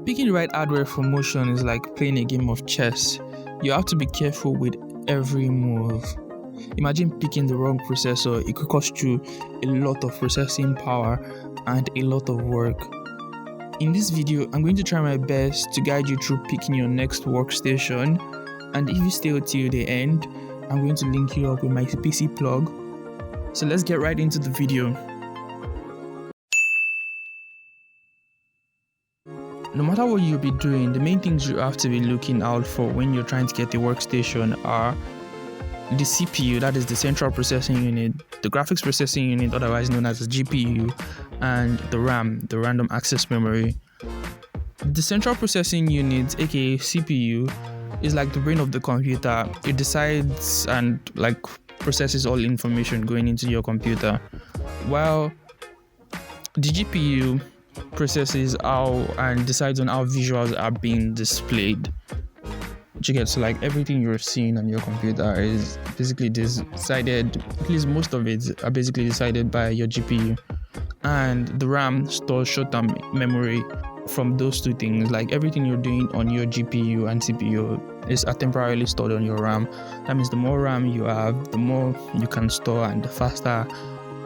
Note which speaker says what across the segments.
Speaker 1: Picking the right hardware for motion is like playing a game of chess. You have to be careful with every move. Imagine picking the wrong processor, it could cost you a lot of processing power and a lot of work. In this video, I'm going to try my best to guide you through picking your next workstation, and if you stay till the end, I'm going to link you up with my PC plug. So let's get right into the video. No matter what you'll be doing, the main things you have to be looking out for when you're trying to get a workstation are the CPU, that is the central processing unit, the graphics processing unit, otherwise known as the GPU, and the RAM, the random access memory. The central processing unit, aka CPU, is like the brain of the computer. It decides and processes all information going into your computer, while the GPU processes how and decides on how visuals are being displayed. Which you get, so everything you're seeing on your computer is basically decided, at least most of it are basically decided by your GPU, and the RAM stores short-term memory from those two things. Everything you're doing on your GPU and CPU is temporarily stored on your RAM. That means the more RAM you have, the more you can store, and the faster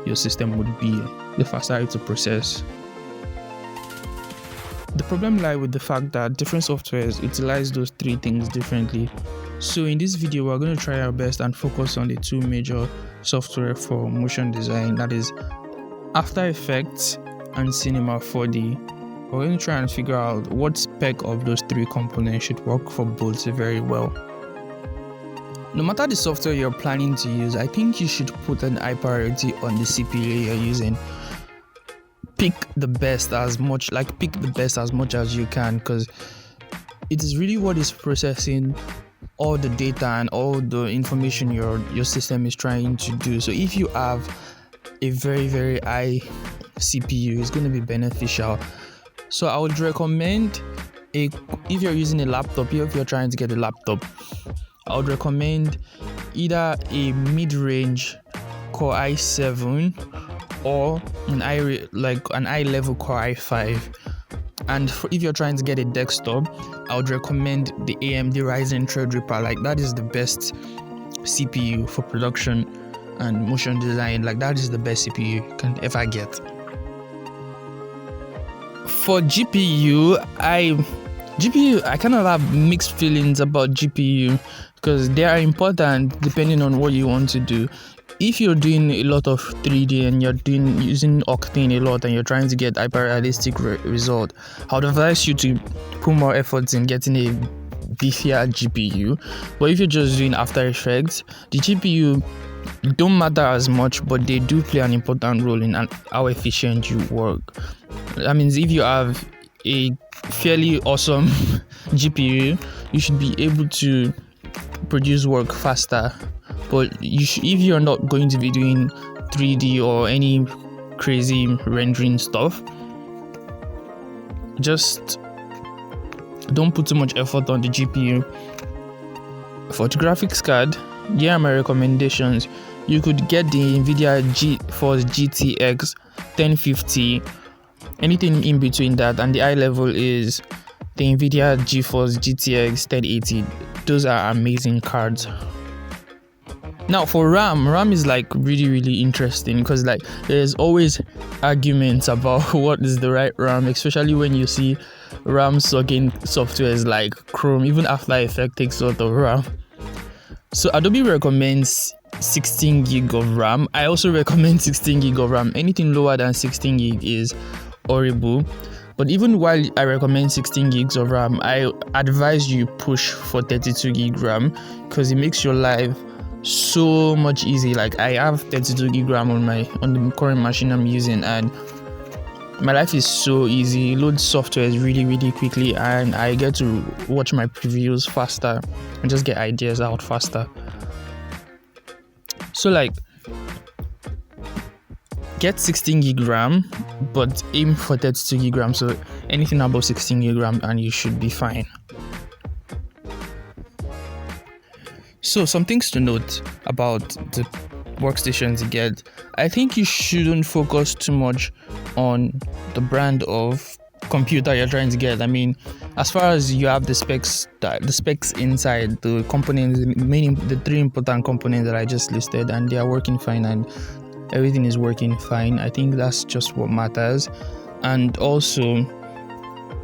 Speaker 1: your system would be, the faster it will process. The problem lies with the fact that different softwares utilize those three things differently. So in this video, we're going to try our best and focus on the two major software for motion design, that is After Effects and Cinema 4D. We're going to try and figure out what spec of those three components should work for both very well. No matter the software you're planning to use, I think you should put an high priority on the CPU you're using. Pick the best as much as you can, because it is really what is processing all the data and all the information your system is trying to do. So if you have a very, very high CPU, it's going to be beneficial. So I would recommend, if you're using a laptop, if you're trying to get a laptop, I would recommend either a mid-range Core i7 or an high-level Core i5. And if you're trying to get a desktop, I would recommend the AMD Ryzen Threadripper. That is the best CPU for production and motion design. That is the best CPU you can ever get. For GPU, I kind of have mixed feelings about GPU, because they are important depending on what you want to do. If you're doing a lot of 3D and you're using Octane a lot and you're trying to get hyper-realistic result, I would advise you to put more efforts in getting a beefier GPU. But if you're just doing After Effects, the GPU don't matter as much, but they do play an important role in how efficient you work. That means if you have a fairly awesome GPU, you should be able to produce work faster. But if you're not going to be doing 3D or any crazy rendering stuff, just don't put too much effort on the GPU. For the graphics card, here are my recommendations. You could get the NVIDIA GeForce GTX 1050, anything in between that, and the high level is the NVIDIA GeForce GTX 1080. Those are amazing cards. Now for RAM is really, really interesting, because there's always arguments about what is the right RAM, especially when you see RAM sucking softwares like Chrome. Even After Effects takes a lot of RAM. So Adobe recommends 16 gig of RAM. I also recommend 16 gig of RAM. Anything lower than 16 gig is horrible. But even while I recommend 16 gigs of RAM, I advise you push for 32 gig RAM, because it makes your life so much easy. I have 32 gig RAM on the current machine I'm using, and my life is so easy. It loads software really, really quickly, and I get to watch my previews faster and just get ideas out faster. So get 16 gig RAM, but aim for 32 gig RAM. So anything above 16 gig RAM and you should be fine. So some things to note about the workstations you get. I think you shouldn't focus too much on the brand of computer you're trying to get. I mean, as far as you have the specs inside, the components, meaning the three important components that I just listed, and they are working fine and everything is working fine, I think that's just what matters. And also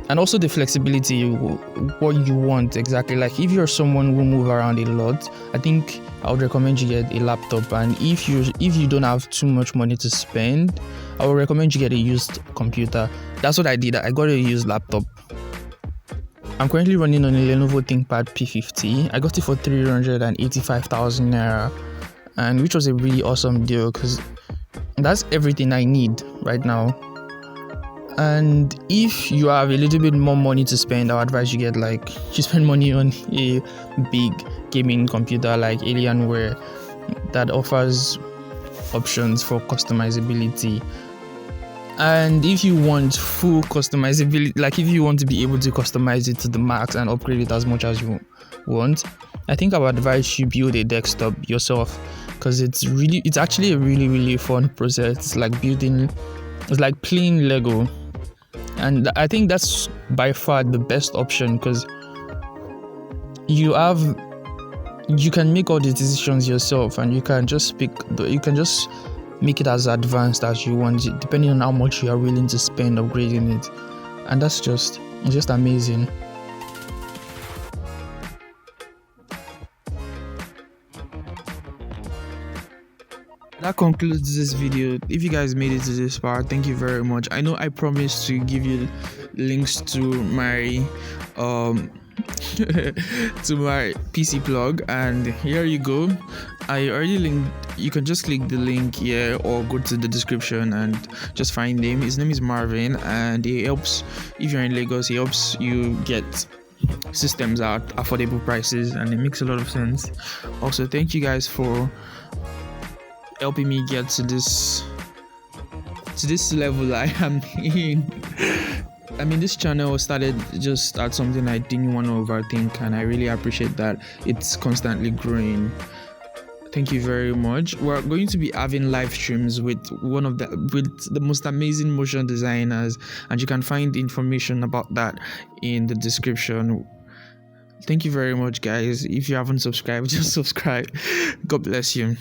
Speaker 1: the flexibility, what you want exactly. Like if you're someone who move around a lot, I think I would recommend you get a laptop. And if you don't have too much money to spend, I would recommend you get a used computer. That's what I did. I got a used laptop. I'm currently running on a Lenovo ThinkPad P50. I got it for 385,000 naira, and which was a really awesome deal because that's everything I need right now. And if you have a little bit more money to spend, I would advise you spend money on a big gaming computer like Alienware that offers options for customizability. And if you want full customizability, like if you want to be able to customize it to the max and upgrade it as much as you want, I think I would advise you build a desktop yourself, because it's actually a really, really fun process. It's like playing Lego. And I think that's by far the best option, because you can make all the decisions yourself, and you can just make it as advanced as you want, depending on how much you are willing to spend upgrading it. And that's just amazing. That concludes this video. If you guys made it to this part, thank you very much. I know I promised to give you links to my to my PC plug, and here you go. I already linked. You can just click the link here or go to the description and just find him. His name is Marvin, and he helps, if you're in Lagos, he helps you get systems at affordable prices, and it makes a lot of sense. Also, thank you guys for helping me get to this level I am in. I mean, this channel started just at something I didn't want to overthink, and I really appreciate that it's constantly growing. Thank you very much. We're going to be having live streams with the most amazing motion designers, and you can find information about that in the description. Thank you very much, guys. If you haven't subscribed, just subscribe. God bless you.